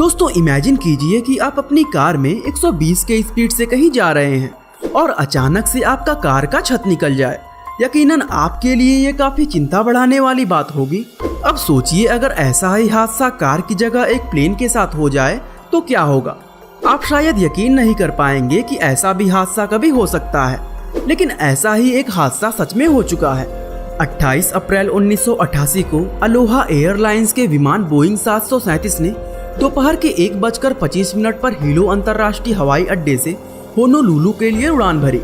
दोस्तों इमेजिन कीजिए कि आप अपनी कार में 120 के स्पीड से कहीं जा रहे हैं और अचानक से आपका कार का छत निकल जाए। यकीनन आपके लिए ये काफी चिंता बढ़ाने वाली बात होगी। अब सोचिए अगर ऐसा ही हादसा कार की जगह एक प्लेन के साथ हो जाए तो क्या होगा। आप शायद यकीन नहीं कर पाएंगे कि ऐसा भी हादसा कभी हो सकता है, लेकिन ऐसा ही एक हादसा सच में हो चुका है। 28 अप्रैल 1988 को अलोहा एयरलाइंस के विमान बोइंग 737 ने दोपहर के 1:25 पर हीलो अंतर्राष्ट्रीय हवाई अड्डे से होनोलुलु के लिए उड़ान भरी।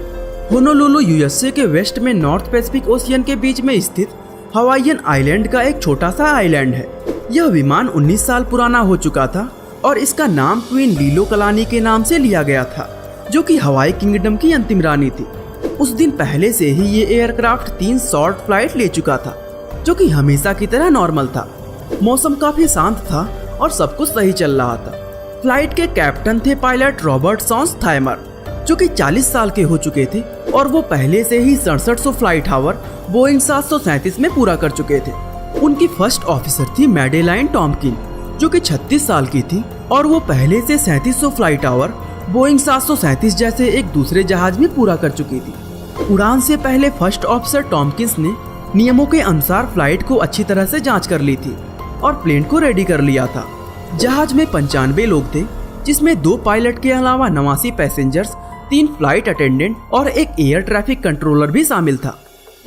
होनोलुलु यूएसए के वेस्ट में नॉर्थ पैसिफिक ओशियन के बीच में स्थित हवाईयन आइलैंड का एक छोटा सा आइलैंड है। यह विमान 19 साल पुराना हो चुका था और इसका नाम क्वीन लीलो कलानी के नाम से लिया गया था, जो कि हवाई किंगडम की अंतिम रानी थी। उस दिन पहले से ही ये एयरक्राफ्ट 3 शॉर्ट फ्लाइट ले चुका था, जो कि हमेशा की तरह नॉर्मल था। मौसम काफी शांत था और सब कुछ सही चल रहा था। फ्लाइट के कैप्टन थे पायलट रॉबर्ट सॉन्स थाइमर, जो कि 40 साल के हो चुके थे और वो पहले से ही 6700 फ्लाइट आवर बोइंग 737 में पूरा कर चुके थे। उनकी फर्स्ट ऑफिसर थी मैडेलाइन टॉम्किन, जो कि 36 साल की थी और वो पहले से 3700 फ्लाइट आवर बोइंग 737 जैसे एक दूसरे जहाज में पूरा कर चुकी थी। उड़ान से पहले फर्स्ट ऑफिसर टॉम्किंस ने नियमों के अनुसार फ्लाइट को अच्छी तरह से जांच कर ली थी और प्लेन को रेडी कर लिया था। जहाज में 95 लोग थे, जिसमें 2 पायलट के अलावा 89 पैसेंजर्स, 3 फ्लाइट अटेंडेंट और एक एयर ट्रैफिक कंट्रोलर भी शामिल था।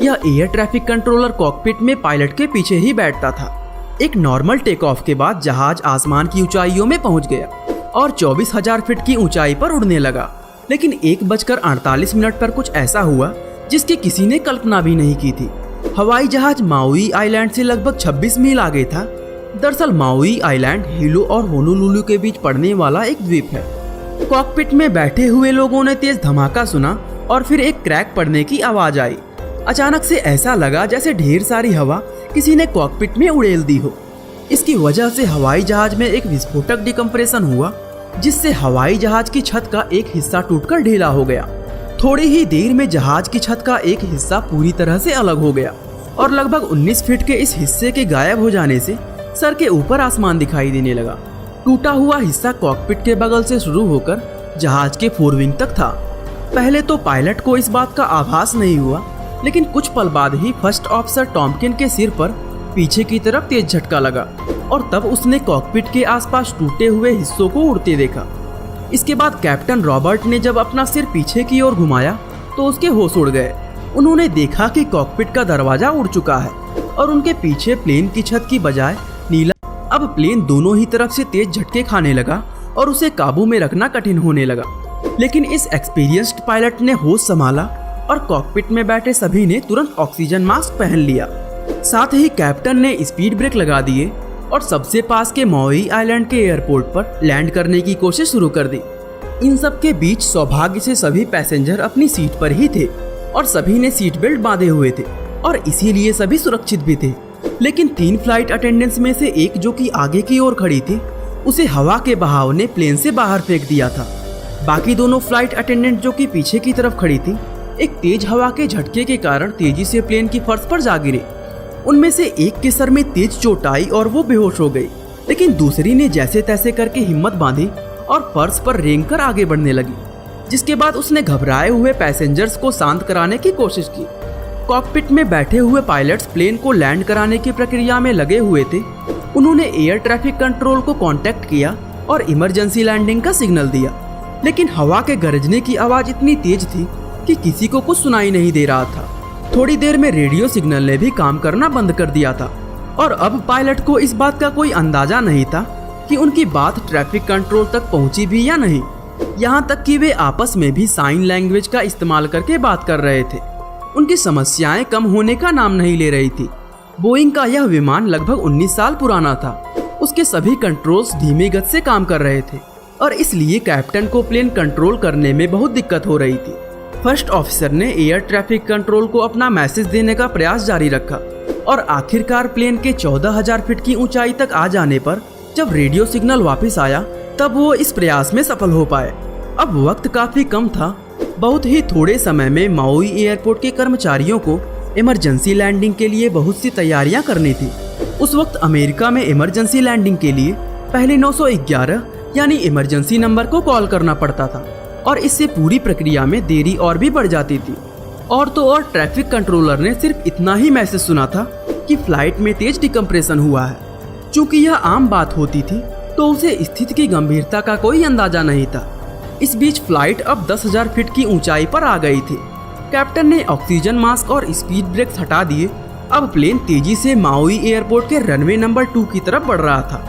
यह एयर ट्रैफिक कंट्रोलर कॉकपिट में पायलट के पीछे ही बैठता था। एक नॉर्मल टेक ऑफ के बाद जहाज आसमान की ऊंचाइयों में पहुंच गया और 24,000 फीट की ऊंचाई पर उड़ने लगा। लेकिन 1:48 पर कुछ ऐसा हुआ जिसकी किसी ने कल्पना भी नहीं की थी। हवाई जहाज माउई आइलैंड से लगभग 26 मील आगे था। दरअसल माउई आइलैंड हीलो और होनोलुलु के बीच पड़ने वाला एक द्वीप है। कॉकपिट में बैठे हुए लोगों ने तेज धमाका सुना और फिर एक क्रैक पड़ने की आवाज आई। अचानक से ऐसा लगा जैसे ढेर सारी हवा किसी ने कॉकपिट में उड़ेल दी हो। इसकी वजह से हवाई जहाज में एक विस्फोटक डिकम्प्रेशन हुआ, जिससे हवाई जहाज की छत का एक हिस्सा टूटकर ढीला हो गया। थोड़ी ही देर में जहाज की छत का एक हिस्सा पूरी तरह से अलग हो गया और लगभग 19 फीट के इस हिस्से के गायब हो जाने से सर के ऊपर आसमान दिखाई देने लगा। टूटा हुआ हिस्सा कॉकपिट के बगल से शुरू होकर जहाज के फोरविंग तक था। पहले तो पायलट को इस बात का आभास नहीं हुआ, लेकिन कुछ पल बाद ही फर्स्ट ऑफिसर टॉम्किन के सिर पर पीछे की तरफ तेज झटका लगा और तब उसने कॉकपिट के आसपास टूटे हुए हिस्सों को उड़ते देखा। इसके बाद कैप्टन रॉबर्ट ने जब अपना सिर पीछे की ओर घुमाया तो उसके होश उड़ गए। उन्होंने देखा कि कॉकपिट का दरवाजा उड़ चुका है और उनके पीछे प्लेन की छत की बजाय नीला। अब प्लेन दोनों ही तरफ से तेज झटके खाने लगा और उसे काबू में रखना कठिन होने लगा। लेकिन इस एक्सपीरियंस्ड पायलट ने होश संभाला और कॉकपिट में बैठे सभी ने तुरंत ऑक्सीजन मास्क पहन लिया। साथ ही कैप्टन ने स्पीड ब्रेक लगा दिए और सबसे पास के माउई आइलैंड के एयरपोर्ट पर लैंड करने की कोशिश शुरू कर दी। इन सब के बीच सौभाग्य से सभी पैसेंजर अपनी सीट पर ही थे और सभी ने सीट बेल्ट बांधे हुए थे और इसीलिए सभी सुरक्षित भी थे। लेकिन 3 फ्लाइट अटेंडेंट्स में से एक, जो कि आगे की ओर खड़ी थी, उसे हवा के बहाव ने प्लेन से बाहर फेंक दिया था। बाकी दोनों फ्लाइट अटेंडेंट, जो कि पीछे की तरफ खड़ी थी, एक तेज हवा के झटके के कारण तेजी से प्लेन की फर्श पर जा गिरे। उनमें से एक के सर में तेज चोट आई और वो बेहोश हो गई, लेकिन दूसरी ने जैसे तैसे करके हिम्मत बांधी और फर्श पर रेंग कर आगे बढ़ने लगी, जिसके बाद उसने घबराए हुए पैसेंजर्स को शांत कराने की कोशिश की। कॉकपिट में बैठे हुए पायलट्स प्लेन को लैंड कराने की प्रक्रिया में लगे हुए थे। उन्होंने एयर ट्रैफिक कंट्रोल को कांटेक्ट किया और इमरजेंसी लैंडिंग का सिग्नल दिया, लेकिन हवा के गरजने की आवाज इतनी तेज थी कि किसी को कुछ सुनाई नहीं दे रहा था। थोड़ी देर में रेडियो सिग्नल ने भी काम करना बंद कर दिया था और अब पायलट को इस बात का कोई अंदाजा नहीं था कि उनकी बात ट्रैफिक कंट्रोल तक पहुंची भी या नहीं। यहाँ तक कि वे आपस में भी साइन लैंग्वेज का इस्तेमाल करके बात कर रहे थे। उनकी समस्याएं कम होने का नाम नहीं ले रही थी। बोइंग का यह विमान लगभग 19 साल पुराना था। उसके सभी कंट्रोल्स धीमी गति से काम कर रहे थे और इसलिए कैप्टन को प्लेन कंट्रोल करने में बहुत दिक्कत हो रही थी। फर्स्ट ऑफिसर ने एयर ट्रैफिक कंट्रोल को अपना मैसेज देने का प्रयास जारी रखा और आखिरकार प्लेन के 14,000 फीट की ऊंचाई तक आ जाने पर जब रेडियो सिग्नल वापस आया तब वो इस प्रयास में सफल हो पाए। अब वक्त काफी कम था। बहुत ही थोड़े समय में माउई एयरपोर्ट के कर्मचारियों को इमरजेंसी लैंडिंग के लिए बहुत सी तैयारियां करनी थी। उस वक्त अमेरिका में इमरजेंसी लैंडिंग के लिए पहले 911 यानी इमरजेंसी नंबर को कॉल करना पड़ता था और इससे पूरी प्रक्रिया में देरी और भी बढ़ जाती थी। और तो और ट्रैफिक कंट्रोलर ने सिर्फ इतना ही मैसेज सुना था कि फ्लाइट में तेज डिकम्प्रेशन हुआ है। चूँकि यह आम बात होती थी तो उसे स्थिति की गंभीरता का कोई अंदाजा नहीं था। इस बीच फ्लाइट अब 10,000 फीट की ऊंचाई पर आ गई थी। कैप्टन ने ऑक्सीजन मास्क और स्पीड ब्रेक्स हटा दिए। अब प्लेन तेजी से माउई एयरपोर्ट के रनवे नंबर 2 की तरफ बढ़ रहा था।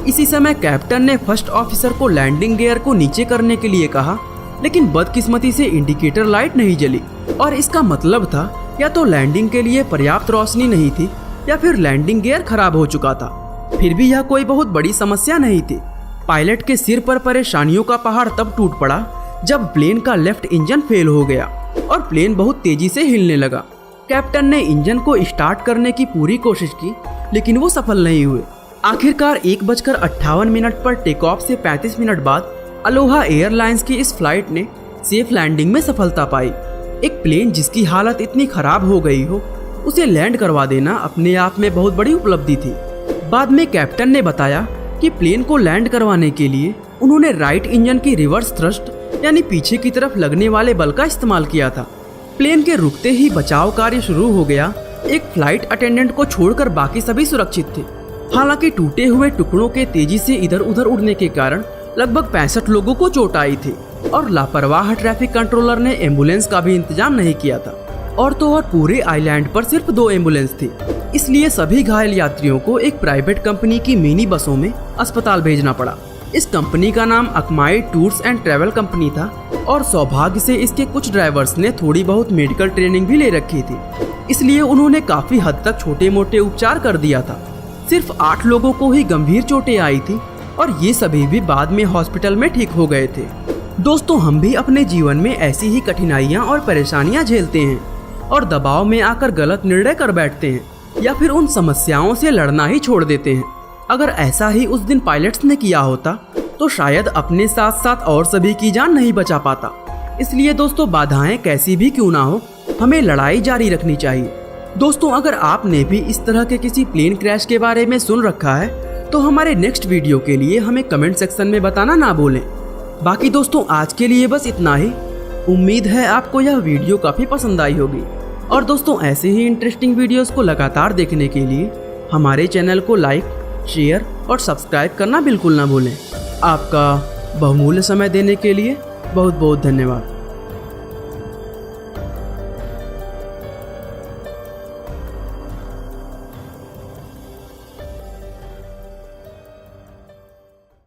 इसी समय कैप्टन ने फर्स्ट ऑफिसर को लैंडिंग गियर को नीचे करने के लिए कहा, लेकिन बदकिस्मती से इंडिकेटर लाइट नहीं जली और इसका मतलब था या तो लैंडिंग के लिए पर्याप्त रोशनी नहीं थी या फिर लैंडिंग गियर खराब हो चुका था। फिर भी यह कोई बहुत बड़ी समस्या नहीं थी। पायलट के सिर पर परेशानियों का पहाड़ तब टूट पड़ा जब प्लेन का लेफ्ट इंजन फेल हो गया और प्लेन बहुत तेजी से हिलने लगा। कैप्टन ने इंजन को स्टार्ट करने की पूरी कोशिश की, लेकिन वो सफल नहीं हुए। आखिरकार 1:58 पर टेक ऑफ से 35 मिनट बाद अलोहा एयरलाइंस की इस फ्लाइट ने सेफ लैंडिंग में सफलता पाई। एक प्लेन जिसकी हालत इतनी खराब हो गई हो, उसे लैंड करवा देना अपने आप में बहुत बड़ी उपलब्धि थी। बाद में कैप्टन ने बताया कि प्लेन को लैंड करवाने के लिए उन्होंने राइट इंजन की रिवर्स थ्रस्ट यानी पीछे की तरफ लगने वाले बल का इस्तेमाल किया था। प्लेन के रुकते ही बचाव कार्य शुरू हो गया। एक फ्लाइट अटेंडेंट को छोड़कर बाकी सभी सुरक्षित थे। हालांकि टूटे हुए टुकड़ों के तेजी से इधर उधर उड़ने के कारण लगभग 65 लोगों को चोट आई थी और लापरवाह ट्रैफिक कंट्रोलर ने एम्बुलेंस का भी इंतजाम नहीं किया था। और तो और पूरे आइलैंड पर सिर्फ 2 एम्बुलेंस थी, इसलिए सभी घायल यात्रियों को एक प्राइवेट कंपनी की मिनी बसों में अस्पताल भेजना पड़ा। इस कंपनी का नाम अकमाई टूर्स एंड ट्रैवल कंपनी था और सौभाग्य से इसके कुछ ड्राइवर्स ने थोड़ी बहुत मेडिकल ट्रेनिंग भी ले रखी थी, इसलिए उन्होंने काफी हद तक छोटे मोटे उपचार कर दिया था। सिर्फ 8 लोगों को ही गंभीर चोटें आई थी और ये सभी भी बाद में हॉस्पिटल में ठीक हो गए थे। दोस्तों, हम भी अपने जीवन में ऐसी ही कठिनाइयाँ और परेशानियाँ झेलते हैं और दबाव में आकर गलत निर्णय कर बैठते हैं या फिर उन समस्याओं से लड़ना ही छोड़ देते हैं। अगर ऐसा ही उस दिन पायलट्स ने किया होता तो शायद अपने साथ साथ और सभी की जान नहीं बचा पाता। इसलिए दोस्तों, बाधाएं कैसी भी क्यों ना हो, हमें लड़ाई जारी रखनी चाहिए। दोस्तों, अगर आपने भी इस तरह के किसी प्लेन क्रैश के बारे में सुन रखा है तो हमारे नेक्स्ट वीडियो के लिए हमें कमेंट सेक्शन में बताना ना भूलें। बाकी दोस्तों, आज के लिए बस इतना ही। उम्मीद है आपको यह वीडियो काफ़ी पसंद आई होगी। और दोस्तों, ऐसे ही इंटरेस्टिंग वीडियोस को लगातार देखने के लिए हमारे चैनल को लाइक, शेयर और सब्सक्राइब करना बिल्कुल ना भूलें। आपका बहुमूल्य समय देने के लिए बहुत बहुत धन्यवाद।